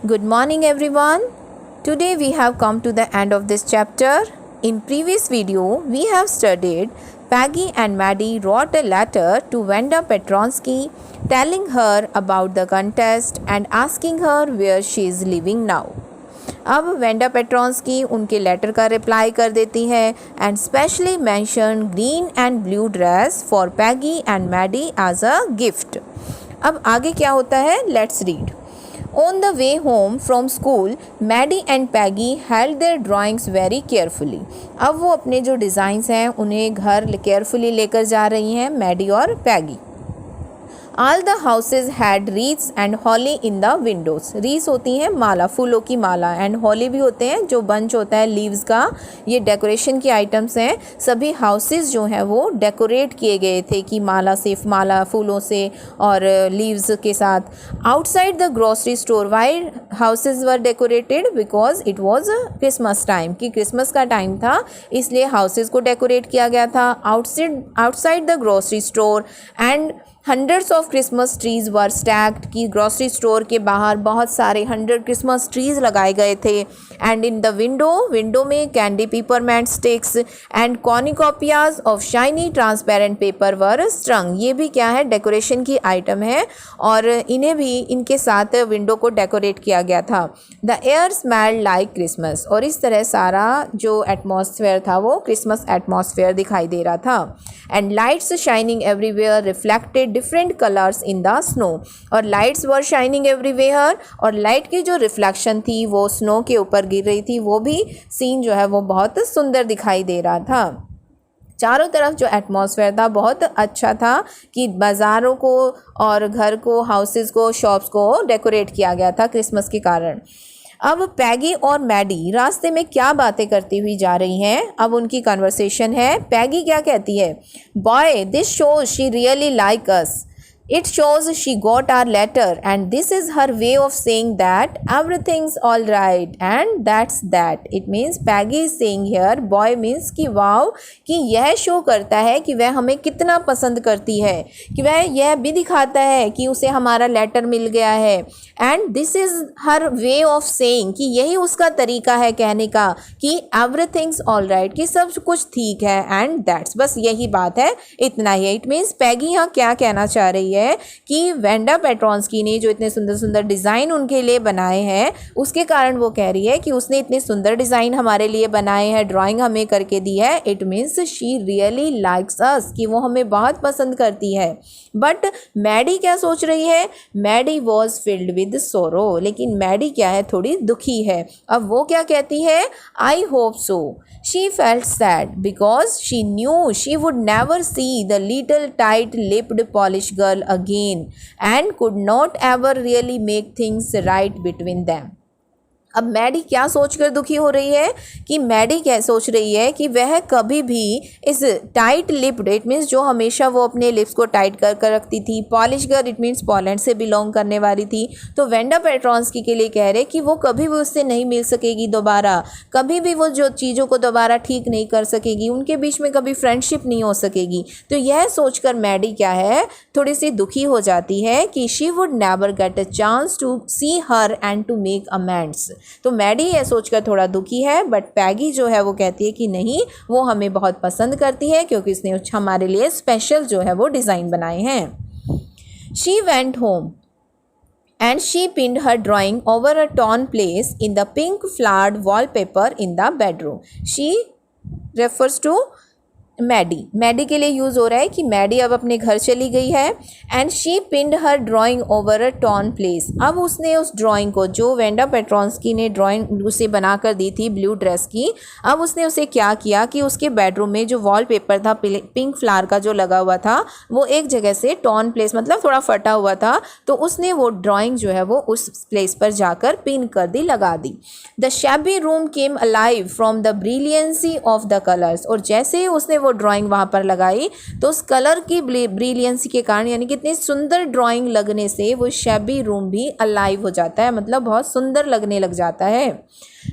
Good morning everyone. Today we have come to the end of this chapter. In previous video we have studied Peggy and Maddie wrote a letter to Wanda Petronsky telling her about the contest and asking her where she is living now. अब Wanda Petronski उनके letter का reply कर देती है and specially mention green and blue dress for Peggy and Maddie as a gift. अब आगे क्या होता है, let's read. On the way home from school, Maddie and Peggy held their drawings very carefully. अब वो अपने जो डिज़ाइंस हैं उन्हें घर केयरफुली लेकर जा रही हैं मैडी और पैगी. All the houses had wreaths and holly in the windows. wreaths होती हैं माला, फूलों की माला, एंड holly भी होते हैं जो बंच होता है लीव्स का. ये डेकोरेशन की आइटम्स हैं. सभी हाउसेस जो हैं वो डेकोरेट किए गए थे कि माला से, माला फूलों से और लीव्स के साथ. Outside the grocery store why houses were decorated because it was Christmas time, कि क्रिसमस का टाइम था इसलिए हाउसेज को डेकोरेट किया गया था. Outside the grocery store and hundreds of Christmas trees were stacked, की ग्रॉसरी स्टोर के बाहर बहुत सारे 100 क्रिसमस ट्रीज़ लगाए गए थे. एंड इन द विंडो में candy peppermint sticks and cornucopias of shiny transparent paper were strung. ये भी क्या है, डेकोरेशन की आइटम है और इन्हें भी इनके साथ विंडो को डेकोरेट किया गया था. The air smelled like Christmas, और इस तरह सारा जो एटमॉस्फेयर था वो क्रिसमस एटमॉस्फेयर दिखाई दे रहा था. And lights shining everywhere reflected different colours in the snow, और लाइट्स वर शाइनिंग एवरीवेयर, और लाइट की जो रिफ्लेक्शन थी वो स्नो के ऊपर गिर रही थी. वो भी सीन जो है वो बहुत सुंदर दिखाई दे रहा था. चारों तरफ जो एटमॉस्फेयर था बहुत अच्छा था कि बाज़ारों को और घर को, हाउसेस को, शॉप्स को डेकोरेट किया गया था क्रिसमस के कारण. अब पैगी और मैडी रास्ते में क्या बातें करती हुई जा रही हैं. अब उनकी कन्वर्सेशन है. पैगी क्या कहती है, boy this shows she really like us. It shows she got our letter and this is her way of saying that everything's all right and that's that. It means Peggy is saying here, boy means कि wow, कि यह show करता है कि वह हमें कितना पसंद करती है, कि वह यह भी दिखाता है कि उसे हमारा लेटर मिल गया है. And this is her way of saying, कि यही उसका तरीका है कहने का कि एवरीथिंग्स ऑल राइट, कि सब कुछ ठीक है. एंड दैट्स, बस यही बात है, इतना ही. इट मीन्स पैगी यहाँ क्या कहना चाह रही है कि वेंडा पेट्रॉन्स्की ने जो इतने सुंदर सुंदर डिज़ाइन उनके लिए बनाए हैं उसके कारण वो कह रही है कि उसने इतने सुंदर डिज़ाइन हमारे लिए बनाए हैं, ड्राइंग हमें करके दी है. It means she really likes us, कि वो हमें बहुत पसंद करती है. बट मैडी क्या सोच रही है, मैडी वॉज फिल्ड विद सोरो, लेकिन मैडी क्या है, थोड़ी दुखी है. अब वो क्या कहती है, I hope so. She felt sad because she knew she would never see the little tight lipped polish girl again and could not ever really make things right between them. अब मैडी क्या सोचकर दुखी हो रही है, कि Maddie क्या सोच रही है कि वह कभी भी इस टाइट लिप्ड, इट मीन्स जो हमेशा वो अपने लिप्स को टाइट कर कर रखती थी, polish girl it means Poland से बिलोंग करने वाली थी, तो वेंडा पेट्रॉन्स्की के लिए कह रहे कि वो कभी भी उससे नहीं मिल सकेगी दोबारा, कभी भी वो जो चीज़ों को दोबारा ठीक नहीं कर सकेगी, उनके बीच में कभी फ्रेंडशिप नहीं हो सकेगी. तो यह सोचकर मैडी क्या है, थोड़ी सी दुखी हो जाती है कि she would never get a chance to see her and to make amends. तो मैडी ये सोचकर थोड़ा दुखी है, बट पैगी जो है वो कहती है कि नहीं, वो हमें बहुत पसंद करती है क्योंकि उसने हमारे लिए स्पेशल जो है वो डिज़ाइन बनाए हैं. She went home and she pinned her drawing over a torn place in the pink flowered wallpaper in the bedroom. She refers to Maddie के लिए यूज़ हो रहा है कि मैडी अब अपने घर चली गई है. And she pinned her drawing over a torn place. अब उसने उस ड्राइंग को, जो वेंडा पेट्रॉन्स्की ने ड्राइंग उसे बना कर दी थी ब्लू ड्रेस की, अब उसने उसे क्या किया कि उसके बेडरूम में जो वॉलपेपर था पिंक फ्लावर का जो लगा हुआ था वो एक जगह से टॉर्न प्लेस मतलब थोड़ा फटा हुआ था, तो उसने वो ड्राइंग जो है वो उस प्लेस पर जाकर पिन कर दी, लगा दी. The shabby room came alive from the brilliancy of the colours. और जैसे ही उसने वो ड्राइंग वहाँ पर लगाई तो उस कलर की ब्रिलियंसी के कारण, यानी कि इतनी सुंदर ड्राइंग लगने से वो शैबी रूम भी अलाइव हो जाता है, मतलब बहुत सुंदर लगने लग जाता है.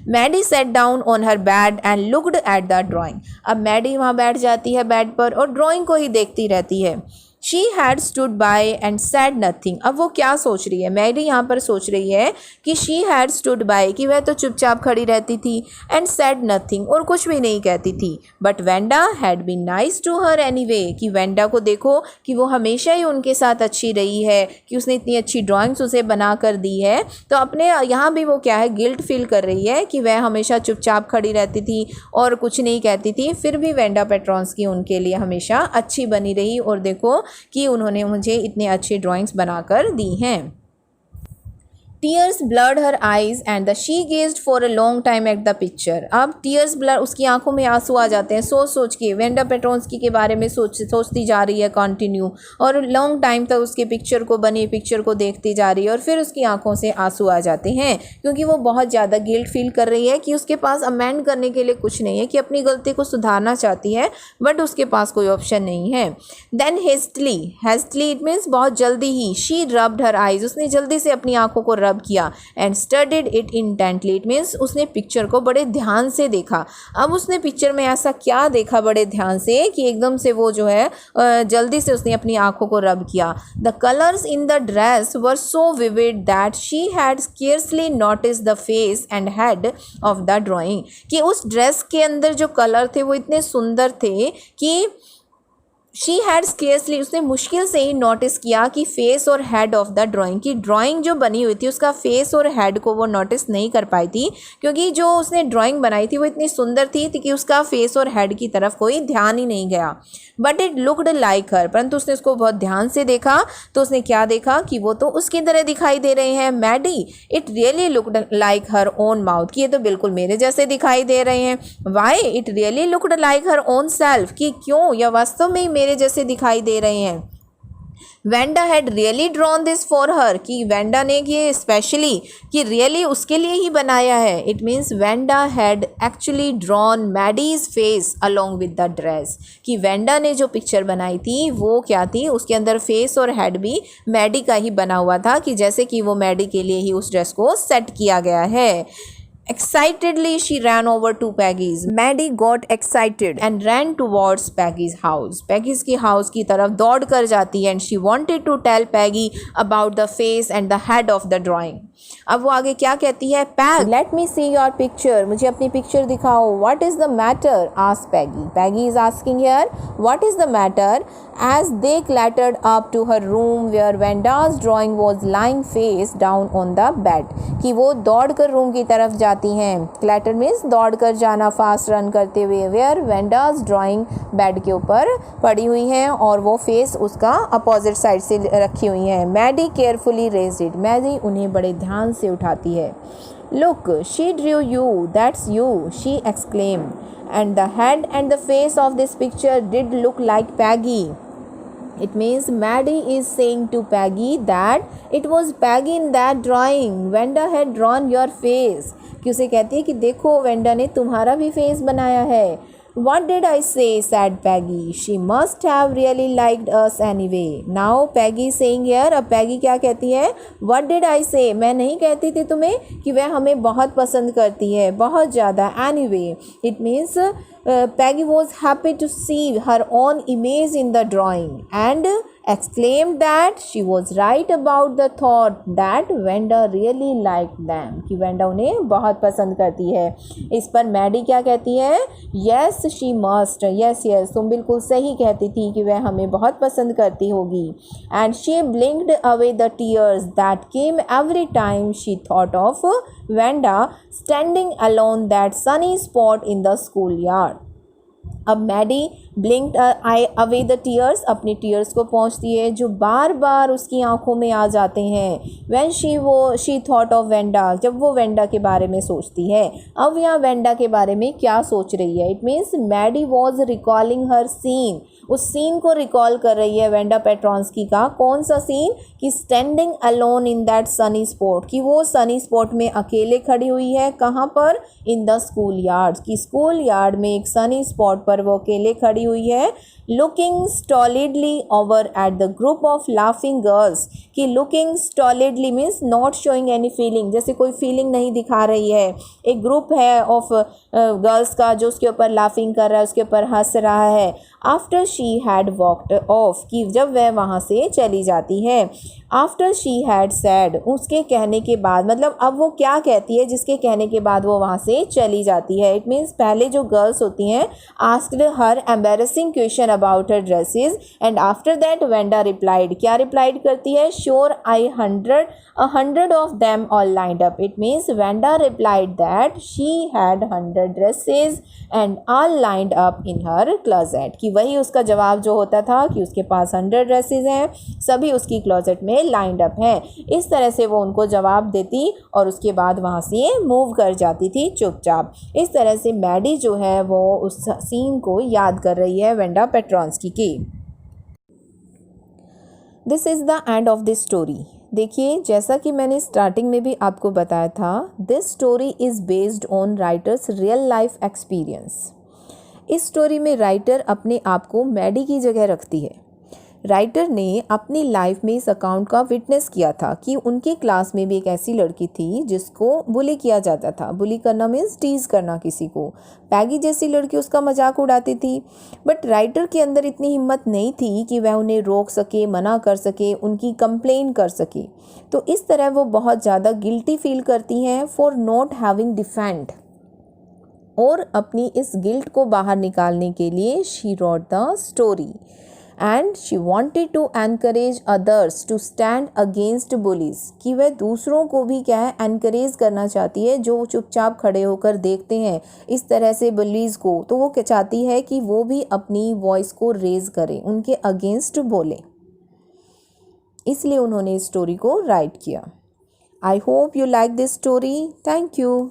Maddie sat down on her bed and looked at the drawing. अब मैडी वहाँ बैठ जाती है बेड पर और ड्राइंग को ही देखती रहती है. She had stood by and sad nothing. अब वो क्या सोच रही है, मैडी यहाँ पर सोच रही है कि शी हैड स्टूड बाय, कि वह तो चुपचाप खड़ी रहती थी, एंड सैड नथिंग, और कुछ भी नहीं कहती थी। But Wanda had been nice to her anyway, कि वेंडा को देखो कि वो हमेशा ही उनके साथ अच्छी रही है, कि उसने इतनी अच्छी ड्राइंग्स उसे बना कर दी है। तो अपने यहाँ भी वो क्या है, गिल्ट फील कर रही है कि वह हमेशा चुपचाप खड़ी रहती थी और कुछ नहीं कहती थी, फिर भी वेंडा पेट्रोंस्की उनके लिए हमेशा अच्छी बनी रही, और देखो कि उन्होंने मुझे इतने अच्छे ड्राइंग्स बनाकर दी हैं। Tears blurred her eyes and she gazed for a long time at the picture। अब tears blur, उसकी आंखों में आंसू आ जाते हैं सोच के, वेंडा पेट्रोंस्की के बारे में सोचती जा रही है कंटिन्यू, और लॉन्ग टाइम तक उसके बनी पिक्चर को देखती जा रही है, और फिर उसकी आंखों से आंसू आ जाते हैं, क्योंकि वो बहुत ज़्यादा गिल्ट फील कर रही है कि उसके पास अमेंड करने के लिए कुछ नहीं है, कि अपनी गलती को सुधारना चाहती है बट उसके पास कोई ऑप्शन नहीं है। देन हेस्टली इट मीन्स बहुत जल्दी ही, शी रब्ड हर आइज, उसने जल्दी से अपनी आंखों को किया, and studied it intently, it means उसने पिक्चर को बड़े ध्यान से देखा। अब उसने पिक्चर में ऐसा क्या देखा बड़े ध्यान से कि एकदम से वो जो है जल्दी से उसने अपनी आंखों को रब किया। The colours in the dress were so vivid that she had scarcely notice the face and head of the drawing, कि उस ड्रेस के अंदर जो कलर थे वो इतने सुंदर थे कि शी हैड स्केर्सली, उसने मुश्किल से ही नोटिस किया कि फेस और हेड ऑफ द ड्राइंग, की ड्राइंग जो बनी हुई थी उसका फेस और हेड को वो नोटिस नहीं कर पाई थी, क्योंकि जो उसने ड्राइंग बनाई थी वो इतनी सुंदर थी कि उसका फेस और हेड की तरफ कोई ध्यान ही नहीं गया। बट इट लुक्ड लाइक हर, परंतु उसने उसको बहुत ध्यान से देखा तो उसने क्या देखा कि वो तो उसकी तरह दिखाई दे रहे हैं, Maddie. It really looked like her own mouth, कि ये तो बिल्कुल मेरे जैसे दिखाई दे रहे हैं। Why it really looked like her own self, कि क्यों, या वास्तव में मेरे जैसे दिखाई दे रहे हैं। Wanda had really drawn this for her, कि वेंडा ने ये स्पेशली कि रियली उसके लिए ही बनाया है। It means Wanda had actually drawn Maddie's face along with the dress, कि वेंडा ने जो पिक्चर बनाई थी वो क्या थी, उसके अंदर फेस और हेड भी मैडी का ही बना हुआ था, कि जैसे कि वो मैडी के लिए ही उस ड्रेस को सेट किया गया है। Excitedly, she ran over to Peggy's. Maddie got excited and ran towards Peggy's house. Peggy's की house की तरफ दौड़ कर जाती है, and she wanted to tell Peggy about the face and the head of the drawing. अब वो आगे क्या कहती है, Peg let me see your picture, मुझे अपनी पिक्चर दिखाओ। What is the matter, ask Peggy. Peggy is asking here what is the matter as they clattered up to her room where Wanda's drawing was lying face down on the bed, कि वो दौड़ कर room की तरफ जाती हैं। Clatter means दौड़ कर जाना, फास्ट रन करते हुए। वेयर वेंडाज ड्राइंग बेड के ऊपर पड़ी हुई हैं और वो फेस उसका अपोजिट साइड से रखी हुई हैं। Maddie carefully raised it, Maddie उन्हें बड़े ध्यान से उठाती है। Look, she drew you, that's you, she exclaimed, and the head and the face of this picture did look like Peggy. It means Maddie is saying to Peggy that it was Peggy in that drawing. Wenda had drawn your face. कि उसे कहती है कि देखो Wanda ने तुम्हारा भी face बनाया है। What did I say? said Peggy. She must have really liked us anyway. Now Peggy saying here, अब Peggy क्या कहती है? What did I say? मैं नहीं कहती थी तुम्हें कि वह हमें बहुत पसंद करती है, बहुत ज़्यादा। Anyway, it means Peggy was happy to see her own image in the drawing and exclaimed that she was right about the thought that Wenda really liked them, कि वेंडा उन्हें बहुत पसंद करती है। इस पर मैडी क्या कहती है? Yes, she must. Yes, yes, तुम बिल्कुल सही कहती थी कि वह हमें बहुत पसंद करती होगी। And she blinked away the tears that came every time she thought of Wenda standing alone that sunny spot in the schoolyard. अब Maddie blinked away the tears, अपनी टीयर्स को पहुँचती है जो बार बार उसकी आंखों में आ जाते हैं। When she thought of Wanda, जब वो वेंडा के बारे में सोचती है। अब यहाँ वेंडा के बारे में क्या सोच रही है? It means Maddie was recalling her scene, उस सीन को रिकॉल कर रही है वेंडा पेट्रोंस्की का। कौन सा सीन? कि standing alone in that Sunny spot, कि वो सनी स्पॉट में अकेले खड़ी हुई है। कहाँ पर? इन द स्कूल यार्ड, कि स्कूल यार्ड में एक सनी स्पॉट पर वो अकेले खड़ी हुई है। Looking stolidly over at the group of laughing girls, कि looking stolidly means not showing any feeling, जैसे कोई फीलिंग नहीं दिखा रही है। एक ग्रुप है ऑफ गर्ल्स का जो उसके ऊपर लाफिंग कर रहा है, उसके ऊपर हंस रहा है। After she had walked off, कि जब वह वहाँ से चली जाती है। आफ्टर शी हैड सैड, उसके कहने के बाद, मतलब अब वो क्या कहती है जिसके कहने के बाद वो वहाँ से चली जाती है। इट मीन्स पहले जो गर्ल्स होती हैं asked her embarrassing question about her dresses and after that Wanda replied, क्या रिप्लाइड करती है, sure I 100 of them all lined up. It means Vanda replied that she had 100 dresses and all lined up in her closet, कि वही उसका जवाब जो होता था कि उसके पास 100 ड्रेसेस हैं, सभी उसकी क्लोजेट में लाइंड अप हैं। इस तरह से वो उनको जवाब देती और उसके बाद वहाँ से मूव कर जाती थी चुपचाप। इस तरह से मैडी जो है वो उस सीन को याद कर रही है वेंडा पेट्रॉन्स्की की। This is the end of this story. देखिए, जैसा कि मैंने स्टार्टिंग में भी आपको बताया था, this story is based on writers real life experience. इस स्टोरी में राइटर अपने आप को मैडी की जगह रखती है। राइटर ने अपनी लाइफ में इस अकाउंट का विटनेस किया था कि उनके क्लास में भी एक ऐसी लड़की थी जिसको बुली किया जाता था। बुली करना मीन्स टीज़ करना किसी को। पैगी जैसी लड़की उसका मजाक उड़ाती थी, बट राइटर के अंदर इतनी हिम्मत नहीं थी कि वह उन्हें रोक सके, मना कर सके, उनकी कंप्लेन कर सके। तो इस तरह वो बहुत ज़्यादा गिल्टी फील करती हैं फॉर नॉट हैविंग डिफेंड, और अपनी इस गिल्ट को बाहर निकालने के लिए she wrote the story and she wanted to encourage others to stand against bullies, कि वह दूसरों को भी क्या है एनकरेज करना चाहती है जो चुपचाप खड़े होकर देखते हैं इस तरह से बुलीज को। तो वो क्या चाहती है कि वो भी अपनी वॉइस को रेज करें, उनके अगेंस्ट बोले, इसलिए उन्होंने इस स्टोरी को राइट किया। I hope you like this story. Thank you.